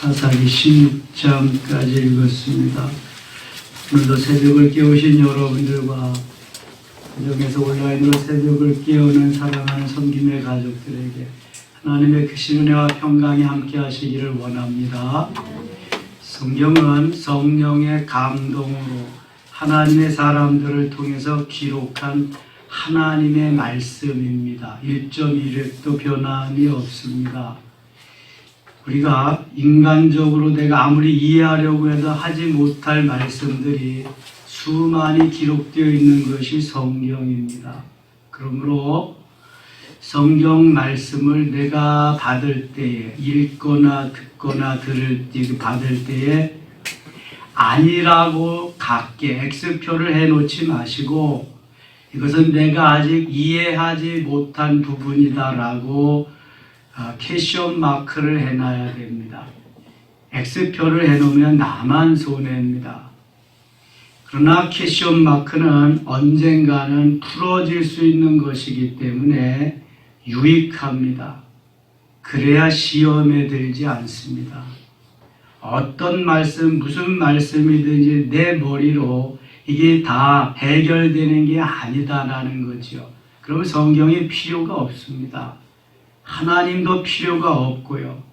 사사기 16장까지 읽었습니다. 오늘도 새벽을 깨우신 여러분들과 가정에서 온라인으로 새벽을 깨우는 사랑하는 섬김의 가족들에게 하나님의 크신 은혜와 평강이 함께 하시기를 원합니다. 성경은 성령의 감동으로 하나님의 사람들을 통해서 기록한 하나님의 말씀입니다. 1.1획도 변함이 없습니다. 우리가 인간적으로 내가 아무리 이해하려고 해도 하지 못할 말씀들이 수많이 기록되어 있는 것이 성경입니다. 그러므로 성경 말씀을 내가 받을 때에, 읽거나 듣거나 받을 때에 아니라고 같게 X표를 해놓지 마시고 이것은 내가 아직 이해하지 못한 부분이다라고 캐션 마크를 해놔야 됩니다. X표를 해놓으면 나만 손해입니다. 그러나 캐션 마크는 언젠가는 풀어질 수 있는 것이기 때문에 유익합니다. 그래야 시험에 들지 않습니다. 어떤 말씀, 무슨 말씀이든지 내 머리로 이게 다 해결되는 게 아니다라는 거죠. 그러면 성경이 필요가 없습니다. 하나님도 필요가 없고요.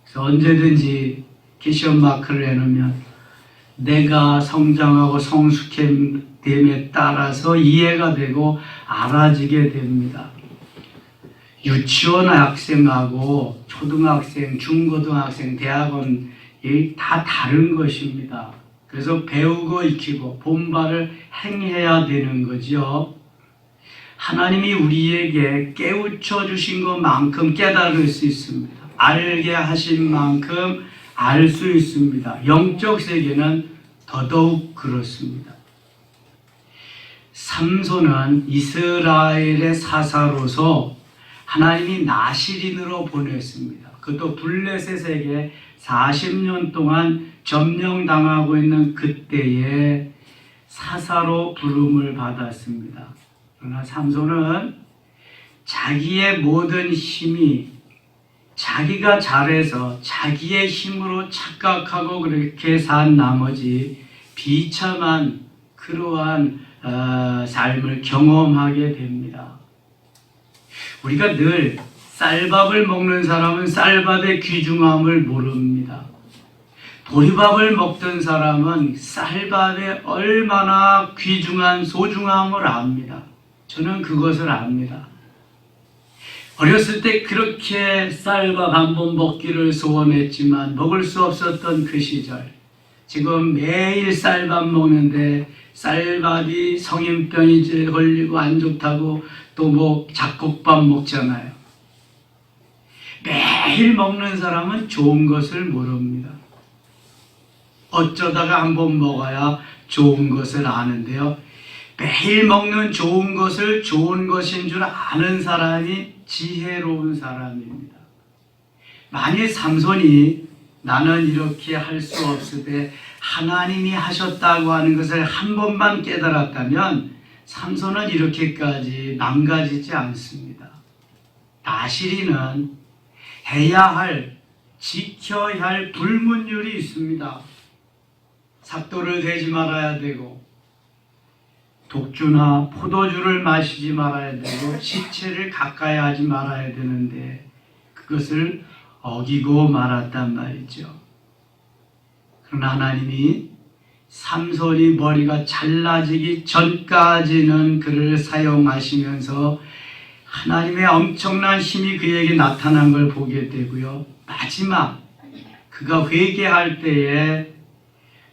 그래서 언제든지 캐션 마크를 해놓으면 내가 성장하고 성숙됨에 따라서 이해가 되고 알아지게 됩니다. 유치원 학생하고 초등학생, 중고등학생, 대학원 다 다른 것입니다. 그래서 배우고 익히고 본바를 행해야 되는 거죠. 하나님이 우리에게 깨우쳐 주신 것만큼 깨달을 수 있습니다. 알게 하신 만큼 알 수 있습니다. 영적 세계는 더더욱 그렇습니다. 삼손은 이스라엘의 사사로서 하나님이 나시린으로 보냈습니다. 그것도 블레셋에게 40년 동안 점령당하고 있는 그때에 사사로 부름을 받았습니다. 그러나 삼손은 자기의 모든 힘이 자기가 잘해서 자기의 힘으로 착각하고 그렇게 산 나머지 비참한 그러한 삶을 경험하게 됩니다. 우리가 늘 쌀밥을 먹는 사람은 쌀밥의 귀중함을 모릅니다. 보리밥을 먹던 사람은 쌀밥의 얼마나 귀중한 소중함을 압니다. 저는 그것을 압니다. 어렸을 때 그렇게 쌀밥 한 번 먹기를 소원했지만 먹을 수 없었던 그 시절, 지금 매일 쌀밥 먹는데 쌀밥이 성인병이 걸리고 안 좋다고 또 뭐 잡곡밥 먹잖아요. 매일 먹는 사람은 좋은 것을 모릅니다. 어쩌다가 한 번 먹어야 좋은 것을 아는데요. 매일 먹는 좋은 것을 좋은 것인 줄 아는 사람이 지혜로운 사람입니다. 만일 삼손이 나는 이렇게 할 수 없으되 하나님이 하셨다고 하는 것을 한 번만 깨달았다면 삼손은 이렇게까지 망가지지 않습니다. 나시린은 해야 할, 지켜야 할 불문율이 있습니다. 삭도를 대지 말아야 되고 독주나 포도주를 마시지 말아야 되고 시체를 가까이 하지 말아야 되는데 그것을 어기고 말았단 말이죠. 그러나 하나님이 삼손이 머리가 잘라지기 전까지는 그를 사용하시면서 하나님의 엄청난 힘이 그에게 나타난 걸 보게 되고요. 마지막 그가 회개할 때에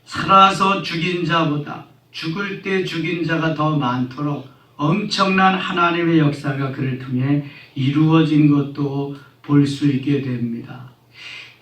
살아서 죽인 자보다 죽을 때 죽인 자가 더 많도록 엄청난 하나님의 역사가 그를 통해 이루어진 것도 볼 수 있게 됩니다.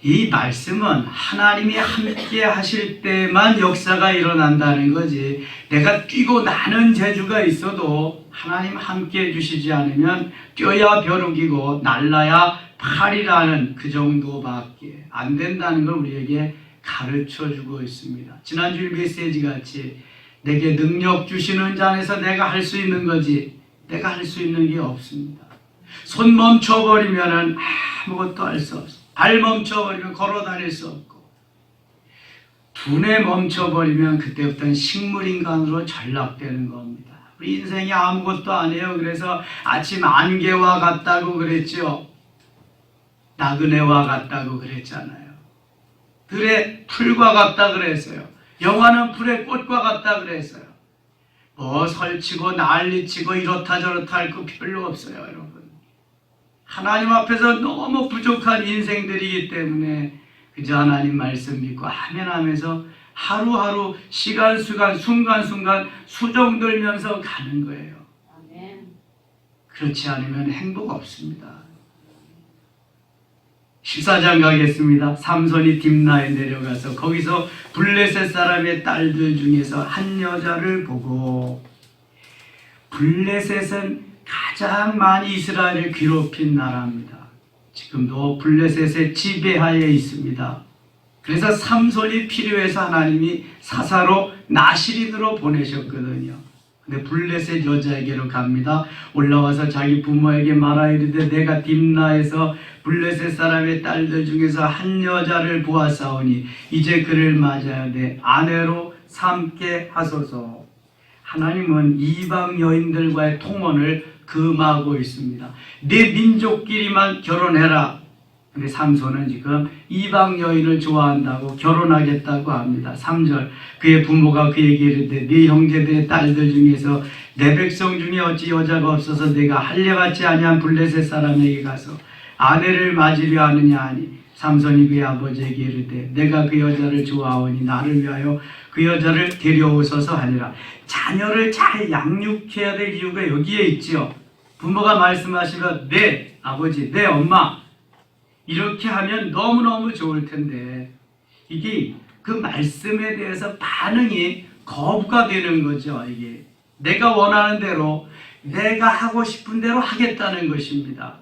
이 말씀은 하나님이 함께 하실 때만 역사가 일어난다는 거지, 내가 뛰고 나는 재주가 있어도 하나님 함께 해주시지 않으면 뛰어야 벼룩이고 날라야 팔이라는 그 정도밖에 안 된다는 걸 우리에게 가르쳐주고 있습니다. 지난주 메시지 같이 내게 능력 주시는 자 안에서 내가 할 수 있는 거지 내가 할 수 있는 게 없습니다. 손 멈춰버리면 아무것도 할 수 없어. 발 멈춰버리면 걸어 다닐 수 없고 분에 멈춰버리면 그때부터는 식물인간으로 전락되는 겁니다. 우리 인생이 아무것도 아니에요. 그래서 아침 안개와 같다고 그랬죠. 나그네와 같다고 그랬잖아요. 들의 풀과 같다 그랬어요. 영화는 풀의 꽃과 같다 그랬어요. 뭐 설치고 난리치고 이렇다 저렇다 할 거 별로 없어요, 여러분. 하나님 앞에서 너무 부족한 인생들이기 때문에 그저 하나님 말씀 믿고 아멘 하면서 하루하루 시간수간 순간순간 수정들면서 가는 거예요. 그렇지 않으면 행복 없습니다. 14장 가겠습니다. 삼손이 딥나에 내려가서 거기서 블레셋 사람의 딸들 중에서 한 여자를 보고, 블레셋은 가장 많이 이스라엘을 괴롭힌 나라입니다. 지금도 블레셋의 지배하에 있습니다. 그래서 삼손이 필요해서 하나님이 사사로 나시린으로 보내셨거든요. 근데 블레셋 여자에게로 갑니다. 올라와서 자기 부모에게 말하 이르되 내가 딥나에서 블레셋 사람의 딸들 중에서 한 여자를 보았사오니 이제 그를 맞아야 돼 아내로 삼게 하소서. 하나님은 이방 여인들과의 통혼을 금하고 있습니다. 내 민족끼리만 결혼해라. 근데 삼손은 지금 이방 여인을 좋아한다고 결혼하겠다고 합니다. 3절 그의 부모가 그에게 이르되 네 형제들의 딸들 중에서 내 백성 중에 어찌 여자가 없어서 내가 할례받지 아니한 블레셋 사람에게 가서 아내를 맞으려 하느냐 하니 삼손이 그의 아버지에게 이르되 내가 그 여자를 좋아하오니 나를 위하여 그 여자를 데려오소서 하니라. 자녀를 잘 양육해야 될 이유가 여기에 있죠. 부모가 말씀하시면 네 아버지, 네 엄마 이렇게 하면 너무너무 좋을 텐데 이게 그 말씀에 대해서 반응이 거부가 되는 거죠. 이게 내가 원하는 대로 내가 하고 싶은 대로 하겠다는 것입니다.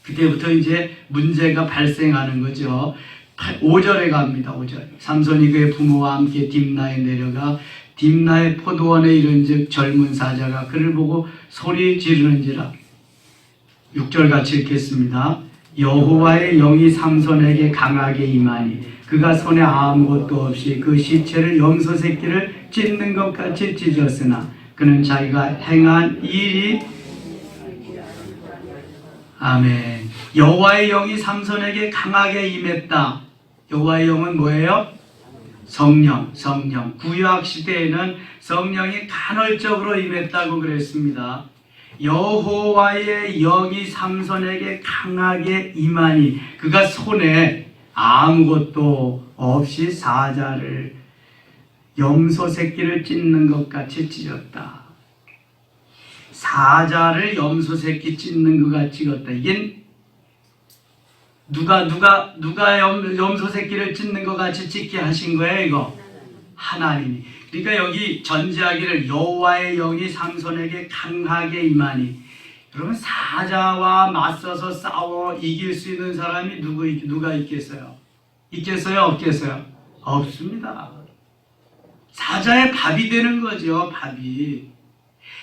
그때부터 이제 문제가 발생하는 거죠. 5절에 갑니다. 5절 삼손이 그의 부모와 함께 딥나에 내려가 딥나의 포도원에 이른즉 젊은 사자가 그를 보고 소리 지르는지라. 6절 같이 읽겠습니다. 여호와의 영이 삼손에게 강하게 임하니 그가 손에 아무것도 없이 그 시체를 염소 새끼를 찢는 것 같이 찢었으나 그는 자기가 행한 일이 아멘. 여호와의 영이 삼손에게 강하게 임했다. 여호와의 영은 뭐예요? 성령. 구약 시대에는 성령이 간헐적으로 임했다고 그랬습니다. 여호와의 영이 삼손에게 강하게 임하니 그가 손에 아무것도 없이 사자를 염소 새끼를 찢는 것 같이 찢었다. 사자를 염소 새끼 찢는 것 같이 찢었다. 이게 누가 염소 새끼를 찢는 것 같이 찢게 하신 거예요, 이거? 하나님이. 그러니까 여기 전제하기를 여호와의 영이 삼손에게 강하게 임하니. 여러분 사자와 맞서서 싸워 이길 수 있는 사람이 누가 있겠어요? 있겠어요? 없겠어요? 없습니다. 사자의 밥이 되는 거죠. 밥이.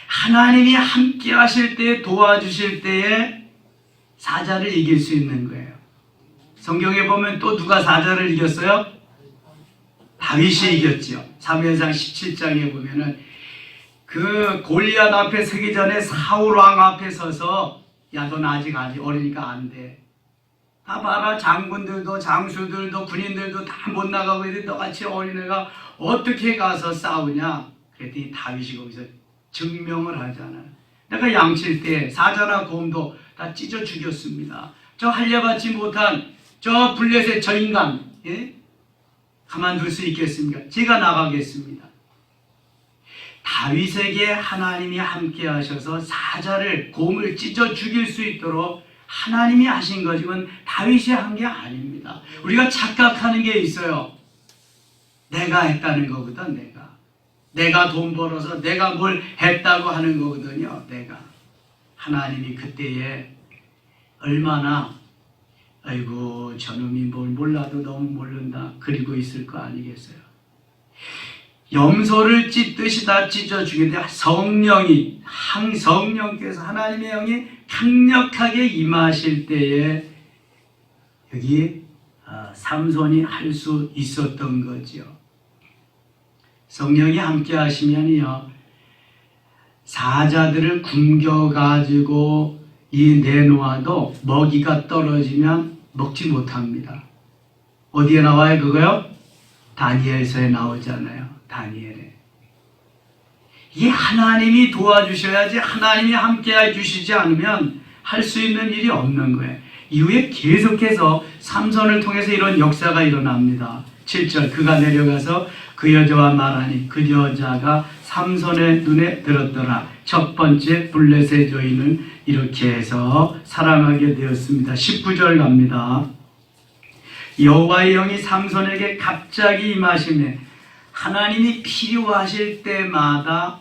하나님이 함께 하실 때 도와주실 때에 사자를 이길 수 있는 거예요. 성경에 보면 또 누가 사자를 이겼어요? 다윗이 이겼죠. 사무엘상 17장에 보면은 그 골리앗 앞에 서기 전에 사울 왕 앞에 서서 야, 넌 아직 어리니까 안 돼. 다 봐라. 장군들도 장수들도 군인들도 다 못 나가고 있는데 너같이 어린애가 어떻게 가서 싸우냐. 그랬더니 다윗이 거기서 증명을 하잖아요. 내가 양칠 때 사자나 곰도 다 찢어 죽였습니다. 저 할례받지 못한 저 블레셋 저 인간, 예? 가만둘 수 있겠습니까? 제가 나가겠습니다. 다윗에게 하나님이 함께 하셔서 사자를 곰을 찢어 죽일 수 있도록 하나님이 하신 거지만 다윗이 한 게 아닙니다. 우리가 착각하는 게 있어요. 내가 했다는 거거든. 내가 돈 벌어서 내가 뭘 했다고 하는 거거든요. 내가. 하나님이 그때에 얼마나 아이고 저놈이 뭘 몰라도 너무 모른다 그리고 있을 거 아니겠어요. 염소를 찢듯이 다 찢어 죽이는데 성령께서 하나님의 영이 강력하게 임하실 때에 여기 삼손이 할 수 있었던 거죠. 성령이 함께 하시면요, 사자들을 굶겨가지고 내놓아도 먹이가 떨어지면 먹지 못합니다. 어디에 나와요 그거요? 다니엘서에 나오잖아요. 다니엘에. 이게 하나님이 도와주셔야지, 하나님이 함께 해주시지 않으면 할 수 있는 일이 없는 거예요. 이후에 계속해서 삼손을 통해서 이런 역사가 일어납니다. 7절, 그가 내려가서 그 여자와 말하니 그 여자가 삼손의 눈에 들었더라. 첫 번째 블레셋 여인은 이렇게 해서 사랑하게 되었습니다. 19절 갑니다. 여호와의 영이 삼손에게 갑자기 임하시매 하나님이 필요하실 때마다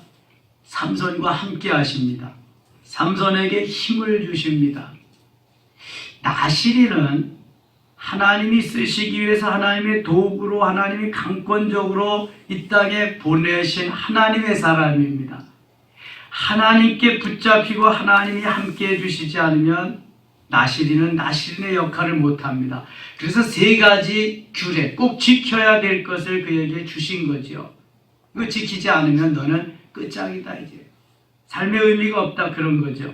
삼손과 함께 하십니다. 삼손에게 힘을 주십니다. 나실이는 하나님이 쓰시기 위해서 하나님의 도구로, 하나님이 강권적으로 이 땅에 보내신 하나님의 사람입니다. 하나님께 붙잡히고 하나님이 함께 해주시지 않으면 나실이는 나실인의 역할을 못합니다. 그래서 세 가지 규례, 꼭 지켜야 될 것을 그에게 주신 거죠. 이거 지키지 않으면 너는 끝장이다 이제. 삶의 의미가 없다 그런 거죠.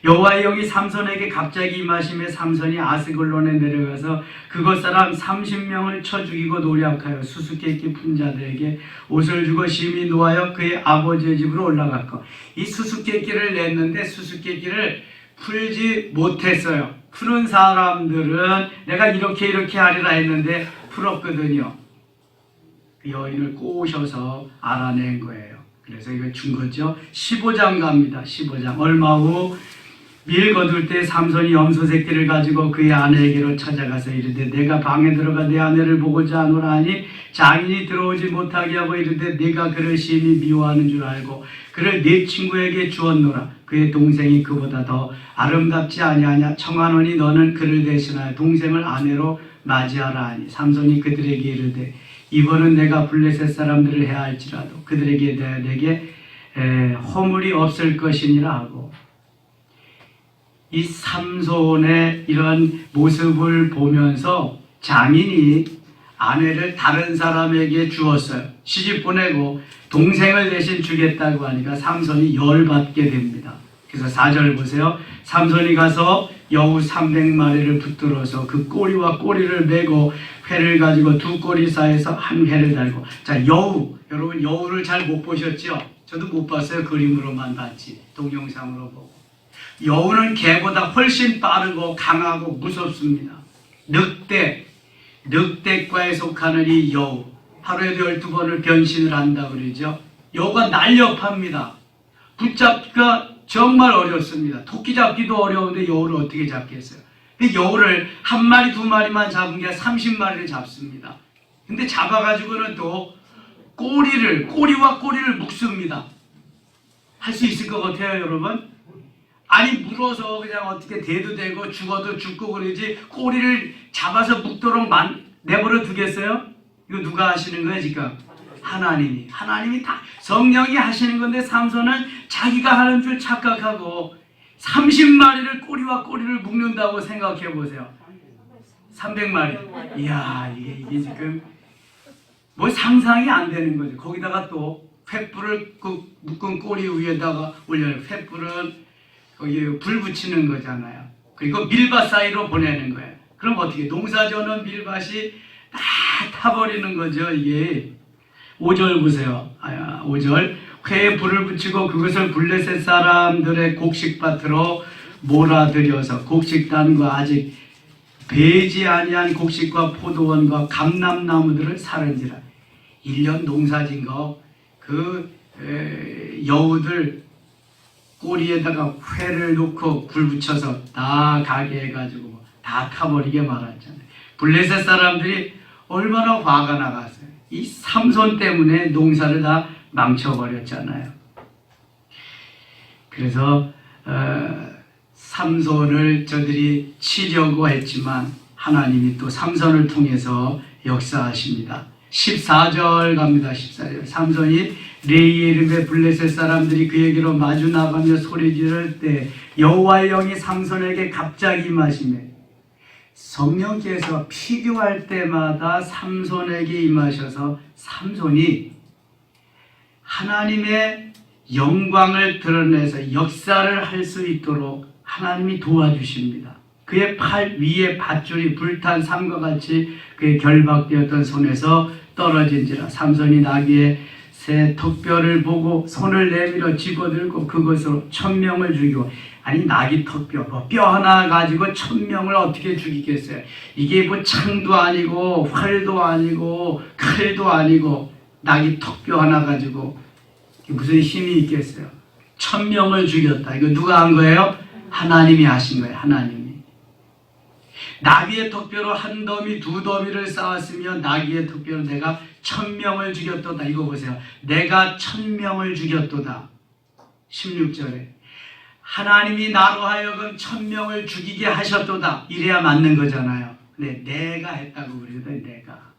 여호와의 영이 삼손에게 갑자기 임하심에 삼손이 아스글론에 내려가서 그곳 사람 30명을 쳐 죽이고 노략하여 수수께끼 푼 자들에게 옷을 주고 심히 노하여 그의 아버지의 집으로 올라갔고, 이 수수께끼를 냈는데 수수께끼를 풀지 못했어요. 푸는 사람들은 내가 이렇게 하리라 했는데 풀었거든요. 그 여인을 꼬셔서 알아낸 거예요. 그래서 이걸 준 거죠. 15장 갑니다. 15장. 얼마 후 밀 거둘 때 삼손이 염소 새끼를 가지고 그의 아내에게로 찾아가서 이르되 내가 방에 들어가 내 아내를 보고자 하노라 하니 장인이 들어오지 못하게 하고 이르되 내가 그를 심히 미워하는 줄 알고 그를 네 친구에게 주었노라. 그의 동생이 그보다 더 아름답지 아니하냐. 청하노니 너는 그를 대신하여 동생을 아내로 맞이하라 하니 삼손이 그들에게 이르되 이번은 내가 블레셋 사람들을 해할지라도 그들에게 대하여 내게 허물이 없을 것이니라 하고, 이 삼손의 이런 모습을 보면서 장인이 아내를 다른 사람에게 주었어요. 시집 보내고 동생을 대신 주겠다고 하니까 삼손이 열받게 됩니다. 그래서 4절 보세요. 삼손이 가서 여우 300마리를 붙들어서 그 꼬리와 꼬리를 메고 회를 가지고 두 꼬리 사이에서 한 회를 달고. 자, 여우, 여러분 여우를 잘 못 보셨죠? 저도 못 봤어요. 그림으로만 봤지, 동영상으로 보고. 여우는 개보다 훨씬 빠르고 강하고 무섭습니다. 늑대과에 속하는 이 여우, 하루에도 12번을 변신을 한다 그러죠. 여우가 날렵합니다. 붙잡기가 정말 어렵습니다. 토끼 잡기도 어려운데 여우를 어떻게 잡겠어요? 여우를 한 마리 두 마리만 잡은 게 30마리를 잡습니다. 근데 잡아가지고는 또 꼬리와 꼬리를 묶습니다. 할 수 있을 것 같아요, 여러분? 아니, 물어서 그냥 어떻게 대도 되고 죽어도 죽고 그러지 꼬리를 잡아서 묶도록 내버려 두겠어요? 이거 누가 하시는 거예요 지금? 하나님이 다 성령이 하시는 건데 삼손은 자기가 하는 줄 착각하고 30마리를 꼬리와 꼬리를 묶는다고 생각해 보세요. 300마리. 이야, 이게 지금 뭐 상상이 안 되는 거죠. 거기다가 또 횃불을 그 묶은 꼬리 위에다가 올려요. 횃불은 거기 불 붙이는 거잖아요. 그리고 밀밭 사이로 보내는 거예요. 그럼 어떻게? 농사져는 밀밭이 다 타버리는 거죠. 이게 5절 보세요. 5절. 회에 불을 붙이고 그것을 블레셋 사람들의 곡식밭으로 몰아들여서 곡식단과 아직 배지 아니한 곡식과 포도원과 감람나무들을 사른지라. 1년 농사진 거 여우들 꼬리에다가 회를 놓고 불 붙여서 다 가게 해가지고 다 타버리게 말았잖아요. 블레셋 사람들이 얼마나 화가 나갔어요. 이 삼손 때문에 농사를 다 망쳐버렸잖아요. 그래서 삼손을 저들이 치려고 했지만 하나님이 또 삼손을 통해서 역사하십니다. 14절 갑니다. 14절. 삼손이 레이의 이름에 블레셋 사람들이 그에게로 마주 나가며 소리 지를 때 여호와의 영이 삼손에게 갑자기 임하시매 성령께서 필요할 때마다 삼손에게 임하셔서 삼손이 하나님의 영광을 드러내서 역사를 할 수 있도록 하나님이 도와주십니다. 그의 팔 위에 밧줄이 불탄 삼과 같이 그의 결박되었던 손에서 떨어진지라. 삼손이 나귀의 새 턱뼈를 보고 손을 내밀어 집어들고 그것으로 1000명을 죽이고, 아니 나귀 턱뼈 뼈 하나 가지고 1000명을 어떻게 죽이겠어요? 이게 뭐 창도 아니고 활도 아니고 칼도 아니고 나귀 턱뼈 하나 가지고 무슨 힘이 있겠어요? 1000명을 죽였다. 이거 누가 한 거예요? 하나님이 하신 거예요. 하나님이. 나귀의 턱뼈로 한 더미 두 더미를 쌓았으면 나귀의 턱뼈로 내가 1000명을 죽였도다. 이거 보세요. 내가 1000명을 죽였도다. 16절에 하나님이 나로 하여금 1000명을 죽이게 하셨도다. 이래야 맞는 거잖아요. 네, 내가 했다고 그러거든. 내가.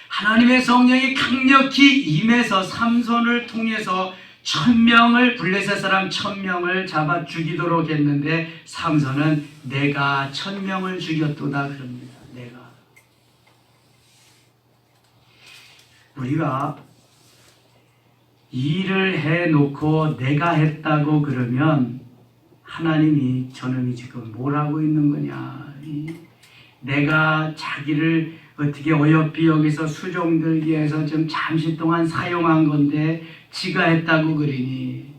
하나님의 성령이 강력히 임해서 삼손을 통해서 1000명을, 블레셋 사람 1000명을 잡아 죽이도록 했는데 삼손은 내가 1000명을 죽였도다 그럽니다. 내가. 우리가 일을 해놓고 내가 했다고 그러면 하나님이 저놈이 지금 뭘 하고 있는 거냐. 내가 자기를 어떻게 어여삐 여기서 수종들기 위해서 좀 잠시 동안 사용한 건데 지가 했다고 그러니.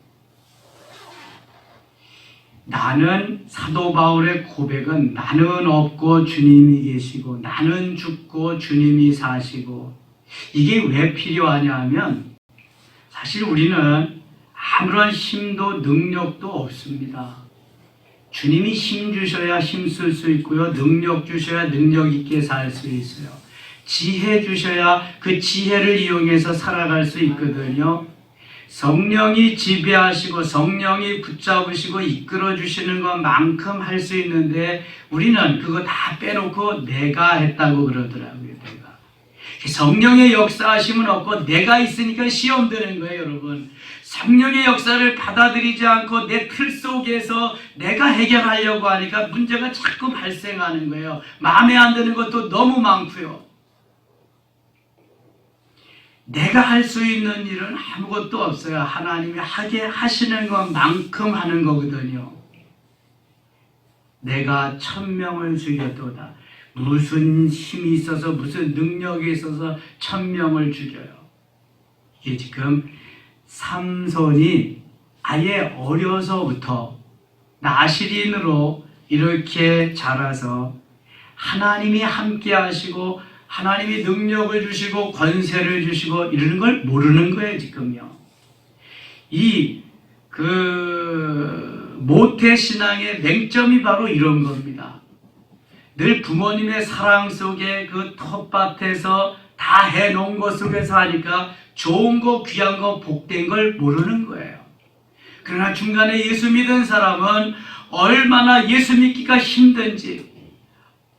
나는, 사도 바울의 고백은 나는 없고 주님이 계시고 나는 죽고 주님이 사시고, 이게 왜 필요하냐 하면 사실 우리는 아무런 힘도 능력도 없습니다. 주님이 힘 주셔야 힘 쓸 수 있고요. 능력 주셔야 능력 있게 살 수 있어요. 지혜 주셔야 그 지혜를 이용해서 살아갈 수 있거든요. 성령이 지배하시고 성령이 붙잡으시고 이끌어 주시는 것만큼 할 수 있는데 우리는 그거 다 빼놓고 내가 했다고 그러더라고요. 내가. 성령의 역사하심은 없고 내가 있으니까 시험 드는 거예요, 여러분. 성령의 역사를 받아들이지 않고 내 틀 속에서 내가 해결하려고 하니까 문제가 자꾸 발생하는 거예요. 마음에 안 드는 것도 너무 많고요. 내가 할 수 있는 일은 아무것도 없어요. 하나님이 하게 하시는 것만큼 하는 거거든요. 내가 1000명을 죽였도다. 무슨 힘이 있어서 무슨 능력이 있어서 1000명을 죽여요. 이게 지금 삼손이 아예 어려서부터 나실인으로 이렇게 자라서 하나님이 함께 하시고 하나님이 능력을 주시고 권세를 주시고 이러는 걸 모르는 거예요, 지금요. 모태신앙의 맹점이 바로 이런 겁니다. 늘 부모님의 사랑 속에 그 텃밭에서 다 해놓은 것 속에서 하니까 좋은 거, 귀한 거, 복된 걸 모르는 거예요. 그러나 중간에 예수 믿은 사람은 얼마나 예수 믿기가 힘든지,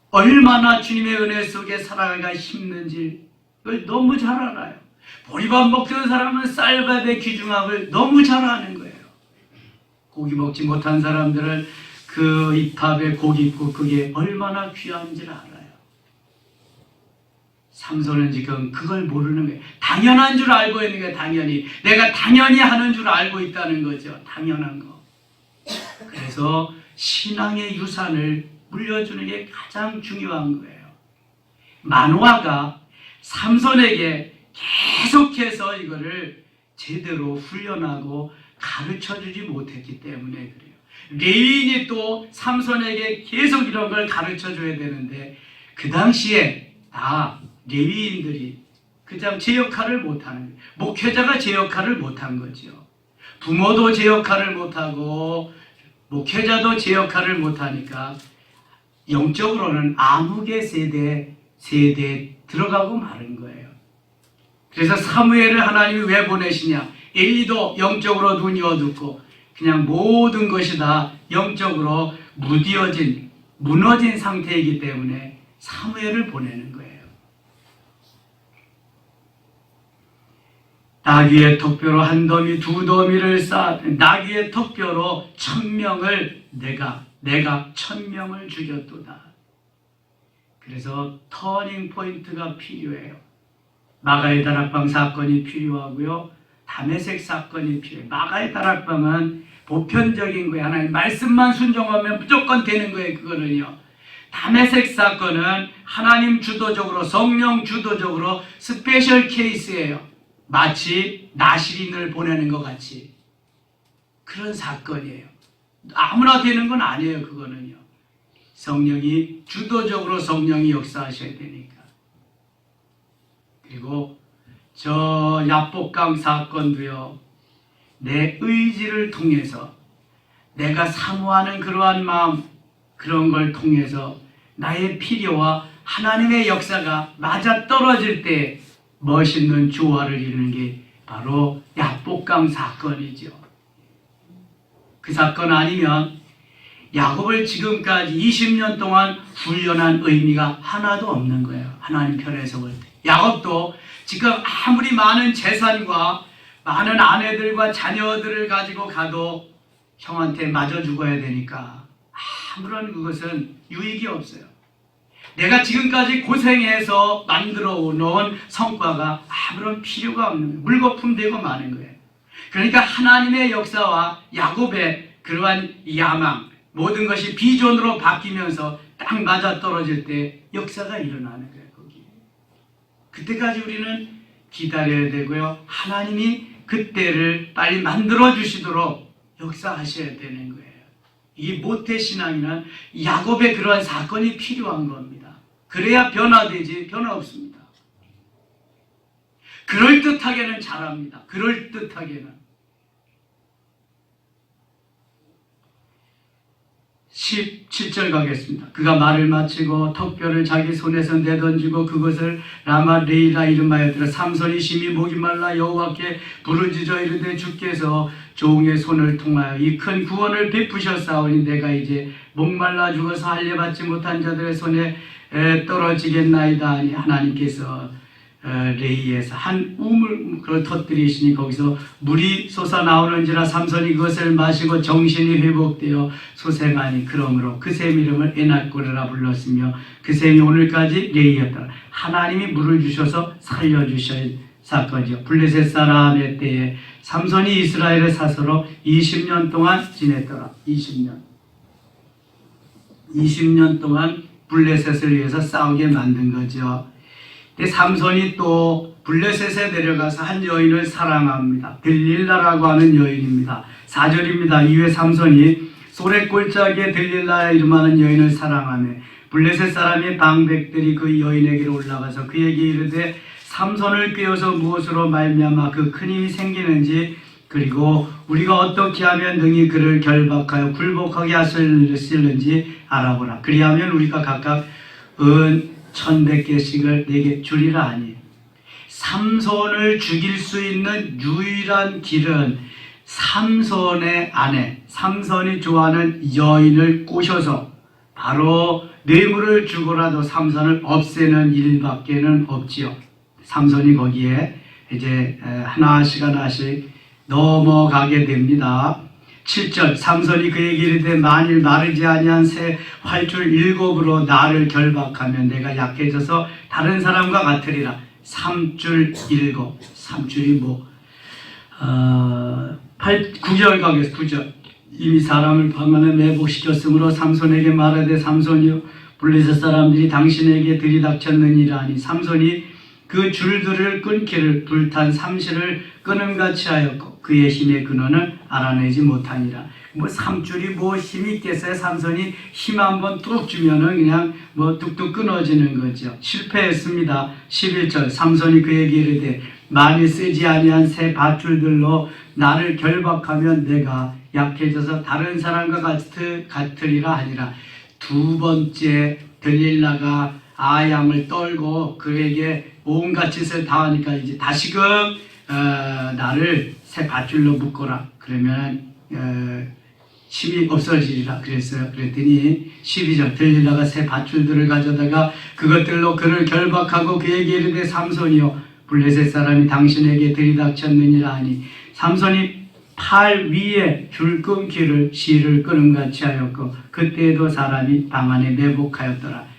얼마나 주님의 은혜 속에 살아가기가 힘든지를 너무 잘 알아요. 보리밥 먹던 사람은 쌀밥의 귀중함을 너무 잘 아는 거예요. 고기 먹지 못한 사람들은 그 입밥에 고기 있고 그게 얼마나 귀한지를 알아요. 삼손은 지금 그걸 모르는 거예요. 당연한 줄 알고 있는 거예요. 당연히. 내가 당연히 하는 줄 알고 있다는 거죠. 당연한 거. 그래서 신앙의 유산을 물려주는 게 가장 중요한 거예요. 마노아가 삼손에게 계속해서 이거를 제대로 훈련하고 가르쳐주지 못했기 때문에 그래요. 레위인이 또 삼손에게 계속 이런 걸 가르쳐줘야 되는데 그 당시에 다 레위인들이 그냥 제 역할을 못하는 거예요. 목회자가 제 역할을 못한 거죠. 부모도 제 역할을 못하고 목회자도 제 역할을 못하니까 영적으로는 암흑의 세대에 들어가고 마른 거예요. 그래서 사무엘을 하나님이 왜 보내시냐? 엘리도 영적으로 눈이 어둡고 그냥 모든 것이 다 영적으로 무너진 상태이기 때문에 사무엘을 보내는 거예요. 나귀의 턱뼈로 한 더미 두 더미를 나귀의 턱뼈로 1000명을 내가 1000명을 죽였도다. 그래서 터닝 포인트가 필요해요. 마가의 다락방 사건이 필요하고요. 다메섹 사건이 필요해요. 마가의 다락방은 보편적인 거예요. 하나님 말씀만 순종하면 무조건 되는 거예요. 그거는요. 다메섹 사건은 하나님 주도적으로, 성령 주도적으로 스페셜 케이스예요. 마치 나시린을 보내는 것 같이 그런 사건이에요. 아무나 되는 건 아니에요. 그거는요. 성령이 주도적으로 성령이 역사하셔야 되니까. 그리고 저 야복강 사건도요. 내 의지를 통해서 내가 사모하는 그러한 마음, 그런 걸 통해서 나의 필요와 하나님의 역사가 맞아떨어질 때 멋있는 조화를 이루는 게 바로 야복강 사건이죠. 그 사건 아니면 야곱을 지금까지 20년 동안 훈련한 의미가 하나도 없는 거예요. 하나님 편에서 볼 때. 야곱도 지금 아무리 많은 재산과 많은 아내들과 자녀들을 가지고 가도 형한테 맞아 죽어야 되니까 아무런 그것은 유익이 없어요. 내가 지금까지 고생해서 만들어 놓은 성과가 아무런 필요가 없는 거예요. 물거품 되고 마는 거예요. 그러니까 하나님의 역사와 야곱의 그러한 야망, 모든 것이 비전으로 바뀌면서 딱 맞아떨어질 때 역사가 일어나는 거예요. 거기. 그때까지 우리는 기다려야 되고요. 하나님이 그때를 빨리 만들어 주시도록 역사하셔야 되는 거예요. 이 모태신앙이란 야곱의 그러한 사건이 필요한 겁니다. 그래야 변화되지 변화 없습니다. 그럴듯하게는 잘합니다. 그럴듯하게는. 17절 가겠습니다. 그가 말을 마치고 턱뼈를 자기 손에서 내던지고 그것을 라마레이라 이름하였더라. 삼손이 심히 목이 말라 여호와께 부르짖어 이르되 주께서 종의 손을 통하여 이 큰 구원을 베푸셨사오니 내가 이제 목말라 죽어서 할례받지 못한 자들의 손에 떨어지겠나이다 하니 하나님께서 레이에서 한 우물을 터뜨리시니 거기서 물이 솟아나오는지라 삼손이 그것을 마시고 정신이 회복되어 소생하니 그러므로 그 샘 이름을 에낙고르라 불렀으며 그 샘이 오늘까지 레이였더라. 하나님이 물을 주셔서 살려주신 사건이죠. 블레셋 사람의 때에 삼손이 이스라엘의 사서로 20년 동안 지냈더라. 20년 동안 블레셋을 위해서 싸우게 만든 거죠. 삼손이 또 블레셋에 내려가서 한 여인을 사랑합니다. 들릴라라고 하는 여인입니다. 4절입니다. 이후에 삼손이 소래골짜기에 들릴라 이름하는 여인을 사랑하며 블레셋 사람의 방백들이 그 여인에게로 올라가서 그에게 이르되 삼손을 꾀어서 무엇으로 말미암아 그 큰 힘이 생기는지 그리고 우리가 어떻게 하면 능히 그를 결박하여 굴복하게 하실는지 알아보라. 그리하면 우리가 각각 1,100개씩을 내게 주리라 하니 삼손을 죽일 수 있는 유일한 길은 삼손의 아내, 삼손이 좋아하는 여인을 꼬셔서 바로 뇌물을 주고라도 삼손을 없애는 일밖에는 없지요. 삼손이 거기에 이제 하나씩 넘어가게 됩니다. 7절 삼손이 그에게 이르되 만일 마르지 아니한 새 활줄 7으로 나를 결박하면 내가 약해져서 다른 사람과 같으리라. 3줄 7. 3줄이 9절 가겠습니다. 9절 이미 사람을 방안에 매복시켰으므로 삼손에게 말하되 삼손이여 블레셋 사람들이 당신에게 들이닥쳤느니라 하니 삼손이 그 줄들을 끊기를 불탄 삼실을 끊음같이 하였고 그의 힘의 근원을 알아내지 못하니라. 삼줄이 힘이 있겠어요? 삼손이 힘 한번 뚝 주면은 그냥 뚝뚝 끊어지는 거죠. 실패했습니다. 11절 삼손이 그에게 이르되 많이 쓰지 아니한 새 밧줄들로 나를 결박하면 내가 약해져서 다른 사람과 같으리라 하니라. 두 번째 들릴라가 아양을 떨고 그에게 온갖 짓을 다 하니까 이제 다시금 나를 새 밧줄로 묶어라. 그러면 힘이 없어지리라 그랬어요. 그랬더니 12절 들릴라가 새 밧줄들을 가져다가 그것들로 그를 결박하고 그에게 이르되 삼손이여 블레셋 사람이 당신에게 들이닥쳤느니라 하니 삼손이 팔 위에 줄 끊기를 실을 끊음같이 하였고 그때에도 사람이 방 안에 매복하였더라.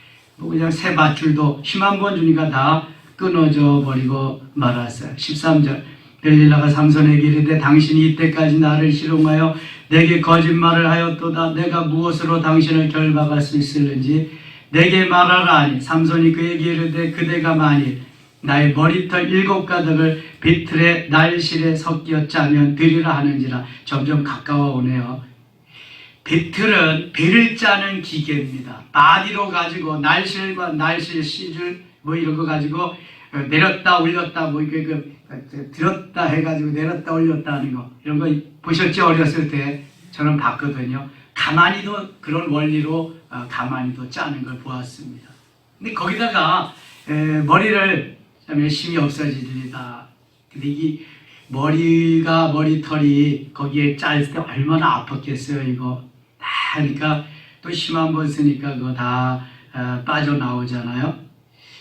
또 그냥 새 밧줄도 힘 한 번 주니까 다 끊어져 버리고 말았어요. 13절 델릴라가 삼손에게 이르되 당신이 이때까지 나를 희롱하여 내게 거짓말을 하였도다. 내가 무엇으로 당신을 결박할 수 있을는지 내게 말하라 하니 삼손이 그에게 이르되 그대가 만일 나의 머리털 7가닥을 비틀에 날실에 섞여 짜면 드리라 하는지라. 점점 가까워 오네요. 비틀은 배를 짜는 기계입니다. 바디로 가지고 날실과 날실 시줄 뭐 이런 거 가지고 내렸다 올렸다 뭐 이렇게 들었다 해가지고 내렸다 올렸다 하는 거 이런 거 보셨죠? 어렸을 때 저는 봤거든요. 가만히도 그런 원리로 가만히도 짜는 걸 보았습니다. 근데 거기다가 머리를 참 열심히 없어지리다. 근데 이 머리털이 거기에 짤 때 얼마나 아팠겠어요, 이거. 다 하니까 또 힘 한 번 쓰니까 그거 다 빠져나오잖아요.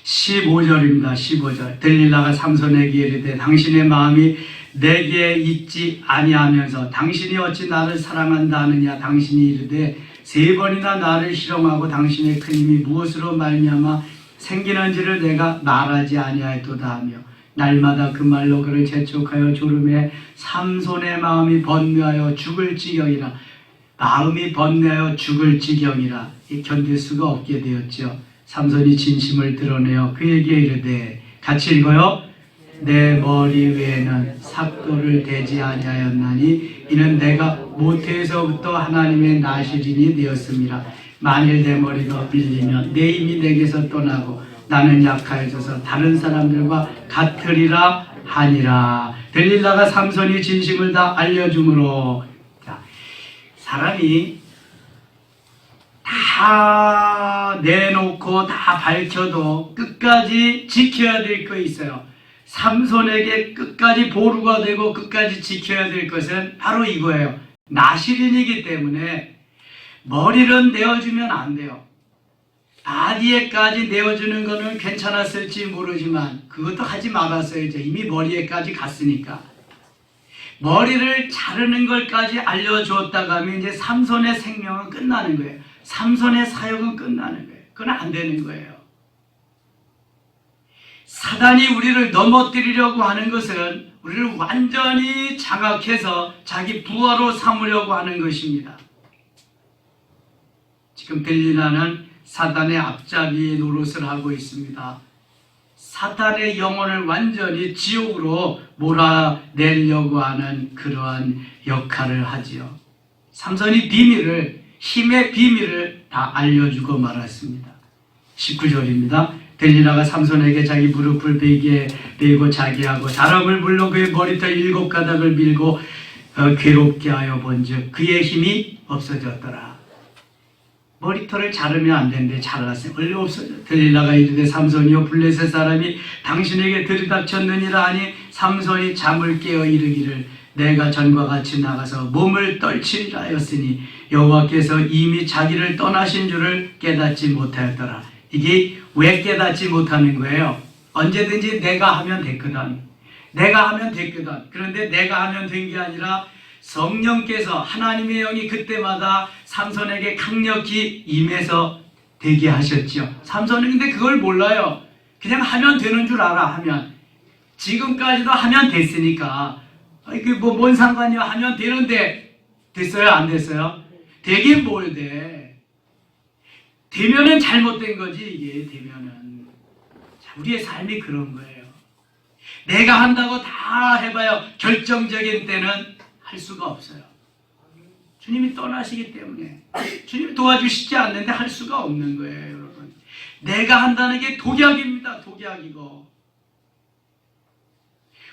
15절입니다. 15절. 델릴라가 삼손에게 이르되 당신의 마음이 내게 있지 아니하면서 당신이 어찌 나를 사랑한다 하느냐. 당신이 이르되 3번이나 나를 희롱하고 당신의 큰 힘이 무엇으로 말미암아 생기는지를 내가 말하지 아니하였도다 하며 날마다 그 말로 그를 재촉하여 졸음에 삼손의 마음이 번뇌하여 죽을 지경이라. 마음이 번뇌하여 죽을 지경이라. 견딜 수가 없게 되었죠. 삼손이 진심을 드러내어 그에게 이르되 같이 읽어요. 내 머리 위에는 삭도를 대지 아니하였나니 이는 내가 모태에서부터 하나님의 나시린이 되었음이라. 만일 내 머리가 빌리면 내 힘이 내게서 떠나고 나는 약하여져서 다른 사람들과 같으리라 하니라. 델릴라가 삼손이 진심을 다 알려주므로. 자, 사람이 다 내놓고 다 밝혀도 끝까지 지켜야 될 거 있어요. 삼손에게 끝까지 보루가 되고 끝까지 지켜야 될 것은 바로 이거예요. 나시린이기 때문에 머리를 내어주면 안 돼요. 바디에까지 내어주는 거는 괜찮았을지 모르지만 그것도 하지 말았어야죠. 이미 머리에까지 갔으니까. 머리를 자르는 걸까지 알려주었다가 하면 이제 삼손의 생명은 끝나는 거예요. 삼손의 사역은 끝나는 거예요. 그건 안 되는 거예요. 사단이 우리를 넘어뜨리려고 하는 것은 우리를 완전히 장악해서 자기 부하로 삼으려고 하는 것입니다. 지금 델릴라는 사단의 앞잡이 노릇을 하고 있습니다. 사단의 영혼을 완전히 지옥으로 몰아내려고 하는 그러한 역할을 하지요. 삼손이 힘의 비밀을 다 알려주고 말았습니다. 19절입니다. 델릴라가 삼손에게 자기 무릎을 베고 자기하고 사람을 불러 그의 머리털 7가닥을 밀고 괴롭게 하여 본즉 그의 힘이 없어졌더라. 머리털을 자르면 안 되는데 잘랐어요. 원래 없어져. 델릴라가 이르되 삼손이여 블레셋 사람이 당신에게 들이닥쳤느니라 하니 삼손이 잠을 깨어 이르기를 내가 전과 같이 나가서 몸을 떨치리라 하였으니 여호와께서 이미 자기를 떠나신 줄을 깨닫지 못하였더라. 이게 왜 깨닫지 못하는 거예요? 언제든지 내가 하면 됐거든. 내가 하면 됐거든. 그런데 내가 하면 된 게 아니라 성령께서 하나님의 영이 그때마다 삼손에게 강력히 임해서 되게 하셨죠. 삼손은 근데 그걸 몰라요. 그냥 하면 되는 줄 알아. 하면 지금까지도 하면 됐으니까 이게 뭔 상관이야. 하면 되는데 됐어요? 안 됐어요? 되긴 뭘 돼. 되면은 잘못된 거지. 이게 되면은. 자, 우리의 삶이 그런 거예요. 내가 한다고 다 해봐요. 결정적인 때는 할 수가 없어요. 주님이 떠나시기 때문에 주님이 도와주시지 않는데 할 수가 없는 거예요, 여러분. 내가 한다는 게 독약입니다. 독약이고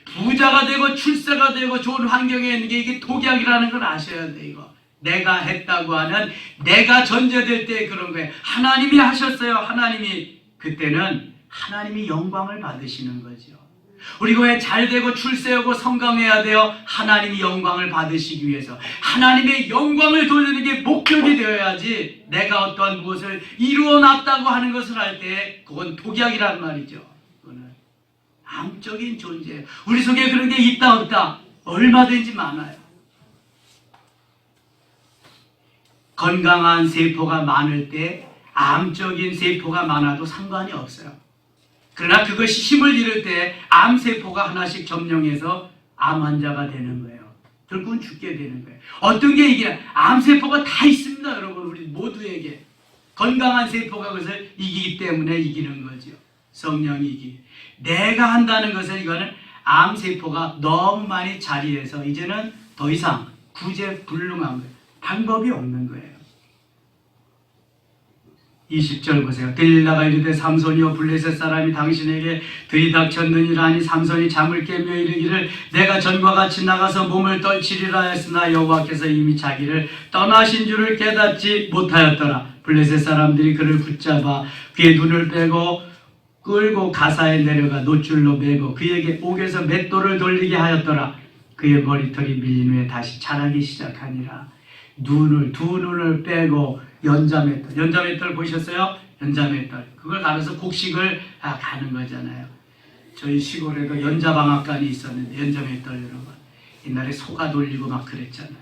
부자가 되고 출세가 되고 좋은 환경에 있는 게 이게 독약이라는 걸 아셔야 돼. 이거 내가 했다고 하는 내가 전제될 때 그런 거예요. 하나님이 하셨어요. 하나님이 그때는 하나님이 영광을 받으시는 거죠. 우리가 왜 잘되고 출세하고 성공해야 돼요? 하나님이 영광을 받으시기 위해서. 하나님의 영광을 돌리는 게 목적이 되어야지 내가 어떠한 무엇을 이루어놨다고 하는 것을 할 때 그건 독약이란 말이죠. 그거는 암적인 존재예요. 우리 속에 그런 게 있다 없다? 얼마든지 많아요. 건강한 세포가 많을 때 암적인 세포가 많아도 상관이 없어요. 그러나 그것이 힘을 잃을 때 암세포가 하나씩 점령해서 암 환자가 되는 거예요. 결국은 죽게 되는 거예요. 어떤 게 이게 암세포가 다 있습니다. 여러분, 우리 모두에게 건강한 세포가 그것을 이기기 때문에 이기는 거죠. 성령이 이기. 내가 한다는 것은 이거는 암세포가 너무 많이 자리해서 이제는 더 이상 구제불능한 거예요. 방법이 없는 거예요. 20절 보세요. 들릴라가 이르되 삼손이여 블레셋 사람이 당신에게 들이닥쳤느니라 하니 삼손이 잠을 깨며 이르기를 내가 전과 같이 나가서 몸을 떨치리라 했으나 여호와께서 이미 자기를 떠나신 줄을 깨닫지 못하였더라. 블레셋 사람들이 그를 붙잡아 그의 눈을 빼고 끌고 가사에 내려가 노줄로 매고 그에게 옥에서 맷돌을 돌리게 하였더라. 그의 머리털이 밀린 후에 다시 자라기 시작하니라. 두 눈을 빼고 연자맷돌 보셨어요? 연자맷돌. 그걸 갈아서 곡식을 가는 거잖아요. 저희 시골에도 연자방앗간이 있었는데 연자맷돌 여러분. 옛날에 소가 돌리고 막 그랬잖아요.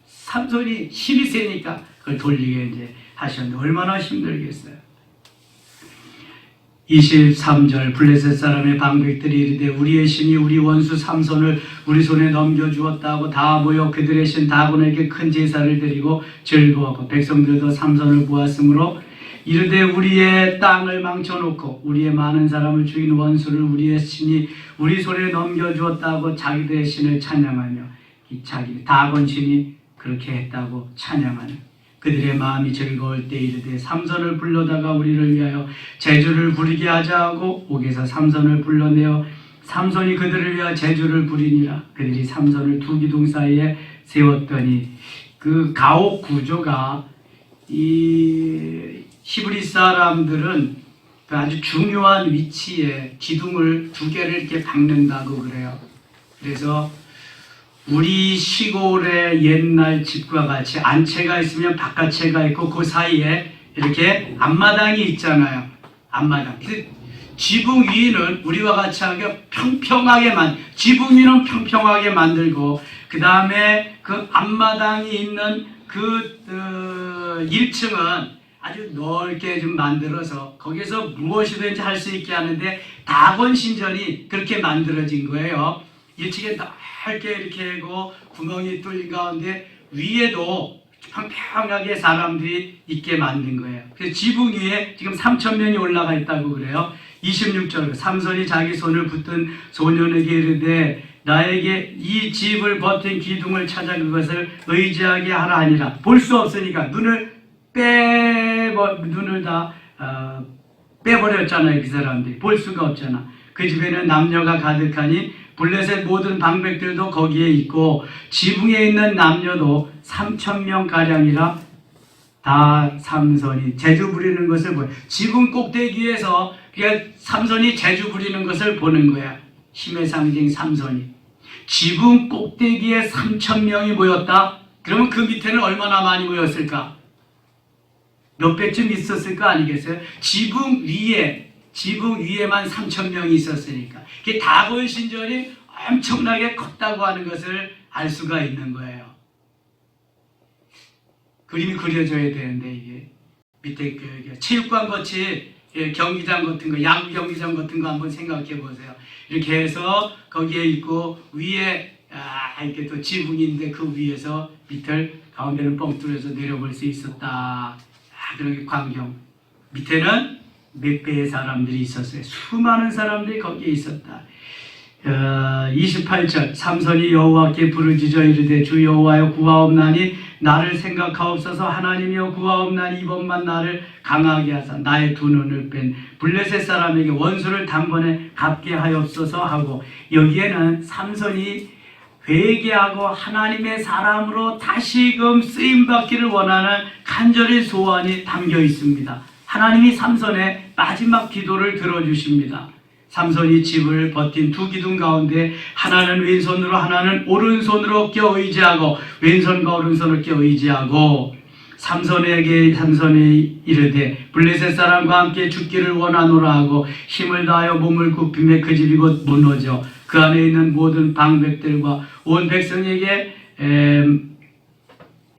삼손이 힘이 세니까 그걸 돌리게 이제 하셨는데 얼마나 힘들겠어요. 23절 블레셋 사람의 방백들이 이르되 우리의 신이 우리 원수 삼손을 우리 손에 넘겨주었다고 다 모여 그들의 신 다곤에게 큰 제사를 드리고 즐거워하고 백성들도 삼손을 보았으므로 이르되 우리의 땅을 망쳐놓고 우리의 많은 사람을 죽인 원수를 우리의 신이 우리 손에 넘겨주었다고 자기들의 신을 찬양하며 자기 다곤 신이 그렇게 했다고 찬양하는 그들의 마음이 즐거울 때 이르되 삼손을 불러다가 우리를 위하여 제주를 부리게 하자 하고 옥에서 삼손을 불러내어 삼손이 그들을 위하여 제주를 부리니라. 그들이 삼손을 두 기둥 사이에 세웠더니 그 가옥 구조가 이 히브리 사람들은 그 아주 중요한 위치에 기둥을 두 개를 이렇게 박는다고 그래요. 그래서 우리 시골의 옛날 집과 같이 안채가 있으면 바깥채가 있고 그 사이에 이렇게 앞마당이 있잖아요. 앞마당. 지붕 위는 우리와 같이 하게 평평하게 지붕 위는 평평하게 만들고 그 다음에 그 앞마당이 있는 그 1층은 아주 넓게 좀 만들어서 거기서 무엇이든지 할 수 있게 하는데 다곤 신전이 그렇게 만들어진 거예요. 1층에 넓게 이렇게 하고 구멍이 뚫린 가운데 위에도 평평하게 사람들이 있게 만든 거예요. 그래서 지붕 위에 지금 3,000명이 올라가 있다고 그래요. 26절 삼손이 자기 손을 붙든 소년에게 이르되 나에게 이 집을 버틴 기둥을 찾아 그것을 의지하게 하라 하니라. 볼 수 없으니까 눈을 다 빼버렸잖아요. 그 사람들이 볼 수가 없잖아. 그 집에는 남녀가 가득하니 블레셋 모든 방백들도 거기에 있고 지붕에 있는 남녀도 3,000명가량이라 다 삼손이 제주 부리는 것을 보여. 지붕 꼭대기에서 삼손이 제주 부리는 것을 보는 거야. 힘의 상징 삼손이. 지붕 꼭대기에 3,000명이 모였다? 그러면 그 밑에는 얼마나 많이 모였을까? 몇 배쯤 있었을 거 아니겠어요? 지붕 위에만 3,000명이 있었으니까. 그게 다곤 신전이 엄청나게 컸다고 하는 것을 알 수가 있는 거예요. 그림이 그려져야 되는데 이게 밑에 그 체육관 같이 경기장 같은 거, 야구 경기장 같은 거 한번 생각해 보세요. 이렇게 해서 거기에 있고 위에 이렇게 또 지붕인데 그 위에서 밑을 가운데는 뻥 뚫어서 내려볼 수 있었다. 그런 게 광경. 밑에는 몇 배의 사람들이 있었어요. 수많은 사람들이 거기에 있었다. 28절 삼손이 여호와께 부르짖어 이르되 주 여호와여 구하옵나니 나를 생각하옵소서. 하나님이여 구하옵나니 이번만 나를 강하게 하사 나의 두 눈을 뺀 블레셋 사람에게 원수를 단번에 갚게 하옵소서 하고, 여기에는 삼손이 회개하고 하나님의 사람으로 다시금 쓰임받기를 원하는 간절히 소원이 담겨 있습니다. 하나님이 삼손의 마지막 기도를 들어주십니다. 삼손이 집을 버틴 두 기둥 가운데 하나는 왼손으로 하나는 오른손으로 껴 의지하고 왼손과 오른손을 껴 의지하고 삼손이 이르되 블레셋 사람과 함께 죽기를 원하노라 하고 힘을 다하여 몸을 굽히며 그 집이 곧 무너져 그 안에 있는 모든 방백들과 온 백성에게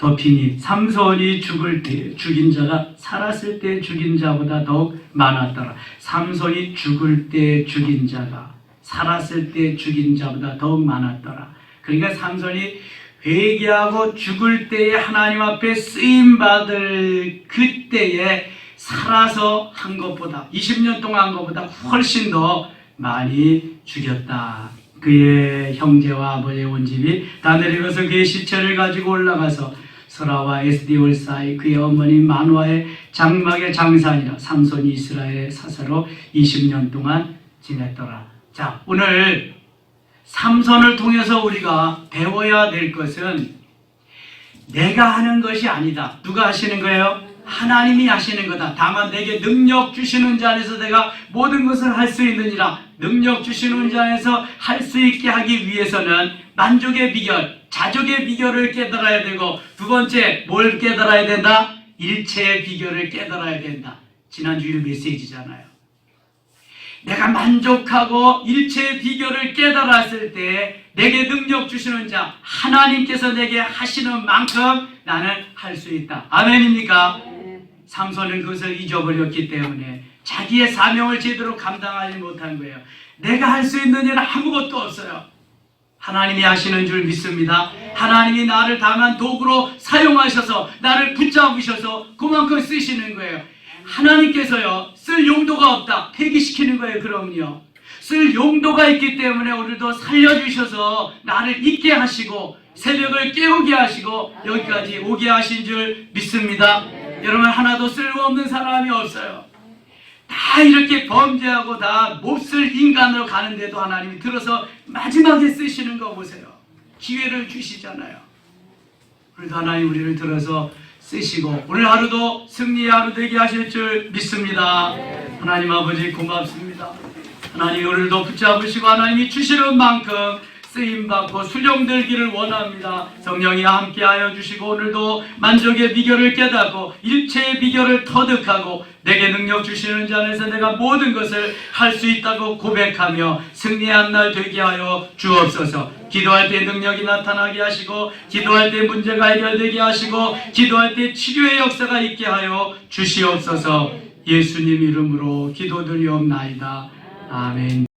덮이니 삼손이 죽을 때 죽인 자가 살았을 때 죽인 자보다 더욱 많았더라. 삼손이 죽을 때 죽인 자가 살았을 때 죽인 자보다 더욱 많았더라. 그러니까 삼손이 회개하고 죽을 때에 하나님 앞에 쓰임받을 그때에 살아서 한 것보다 20년 동안 한 것보다 훨씬 더 많이 죽였다. 그의 형제와 아버지의 온 집이 다 내려가서 그의 시체를 가지고 올라가서 소라와 에스디올 사이 그의 어머니 마누아의 장막의 장산이라 삼손이 이스라엘의 사사로 20년 동안 지냈더라. 자, 오늘 삼손을 통해서 우리가 배워야 될 것은 내가 하는 것이 아니다. 누가 하시는 거예요? 하나님이 하시는 거다. 다만 내게 능력 주시는 자 안에서 내가 모든 것을 할 수 있느니라. 능력 주시는 자 안에서 할 수 있게 하기 위해서는 만족의 비결, 자족의 비결을 깨달아야 되고, 두 번째 뭘 깨달아야 된다? 일체의 비결을 깨달아야 된다. 지난주일 메시지잖아요. 내가 만족하고 일체의 비결을 깨달았을 때 내게 능력 주시는 자 하나님께서 내게 하시는 만큼 나는 할 수 있다. 아멘입니까? 삼손은 그것을 잊어버렸기 때문에 자기의 사명을 제대로 감당하지 못한 거예요. 내가 할 수 있는 일은 아무것도 없어요. 하나님이 하시는 줄 믿습니다. 하나님이 나를 다만 도구로 사용하셔서 나를 붙잡으셔서 그만큼 쓰시는 거예요. 하나님께서요, 쓸 용도가 없다. 폐기시키는 거예요. 그럼요. 쓸 용도가 있기 때문에 오늘도 살려주셔서 나를 있게 하시고 새벽을 깨우게 하시고 여기까지 오게 하신 줄 믿습니다. 여러분, 하나도 쓸모없는 사람이 없어요. 다 이렇게 범죄하고 다 몹쓸 인간으로 가는데도 하나님이 들어서 마지막에 쓰시는 거 보세요. 기회를 주시잖아요. 오늘도 하나님 우리를 들어서 쓰시고 오늘 하루도 승리의 하루 되게 하실 줄 믿습니다. 하나님 아버지 고맙습니다. 하나님 오늘도 붙잡으시고 하나님이 주시는 만큼 쓰임받고 수령되기를 원합니다. 성령이 함께하여 주시고 오늘도 만족의 비결을 깨닫고 일체의 비결을 터득하고 내게 능력 주시는 자 안에서 내가 모든 것을 할 수 있다고 고백하며 승리의 한날 되게 하여 주옵소서. 기도할 때 능력이 나타나게 하시고 기도할 때 문제가 해결되게 하시고 기도할 때 치료의 역사가 있게 하여 주시옵소서. 예수님 이름으로 기도드리옵나이다. 아멘.